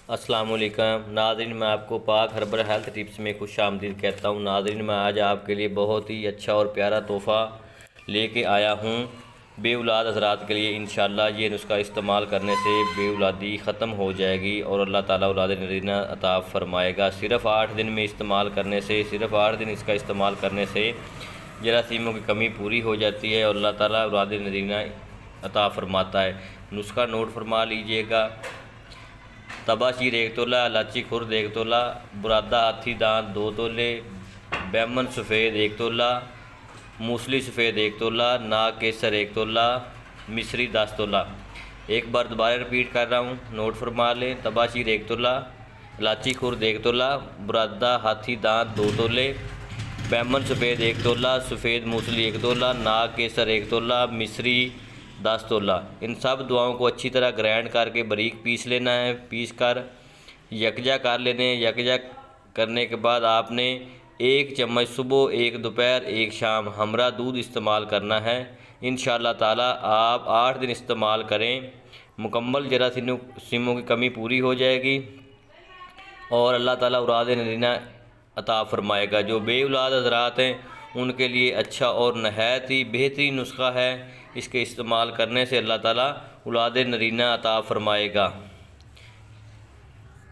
अस्सलामुअलैकुम नाज़रीन, मैं आपको पाक हर्बल हेल्थ टिप्स में खुश आमदीद कहता हूँ। नाज़रीन, मैं आज आपके लिए बहुत ही अच्छा और प्यारा तोहफ़ा लेके आया हूँ बे औलाद हज़रात के लिए। इंशाअल्लाह ये नुस्खा इस्तेमाल करने से बे औलादी ख़त्म हो जाएगी और अल्लाह ताला औलाद नरीना अता फ़रमाएगा। सिर्फ़ 8 दिन में इस्तेमाल करने से, सिर्फ़ 8 दिन इसका इस्तेमाल करने से जरासीमों की कमी पूरी हो जाती है और अल्लाह ताला औलाद नरीना अता फ़रमाता है। नुस्खा नोट फरमा लीजिएगा। तबाशीर 1 तोला, इलाची खुर्द 1 तोला, बुरादा हाथी दांत 2 तोले, बैमन सफ़ेद 1 तोला, मूसली सफ़ेद 1 तोला, नाग केसर 1 तोला, मिस्री 10 तोला। एक बार दोबारा रिपीट कर रहा हूँ, नोट फरमा लें। तबाशीर 1 तोला, इलाची खुर्द 1 तोला, बुरादा हाथी दांत 2 तोले, बैमन सफ़ेद 1 तोला, सफ़ेद मूसली 1 तोला, नाग केसर 1 तोला, मिस्री 10 तोला। इन सब दुआओं को अच्छी तरह ग्राइंड करके बारीक पीस लेना है। पीस कर यकजा कर लेने। यकजा करने के बाद आपने 1 चम्मच सुबह, 1 दोपहर, 1 शाम हमरा दूध इस्तेमाल करना है। इंशाअल्लाह ताला आप 8 दिन इस्तेमाल करें, मुकम्मल जरासीमों की कमी पूरी हो जाएगी और अल्लाह ताला औलाद नरीना अता फ़रमाएगा। जो बे औलाद हज़रात हैं उनके लिए अच्छा और नहायत ही बेहतरीन नुस्खा है। इसके इस्तेमाल करने से अल्लाह ताला औलाद नरीना अता फ़रमाएगा।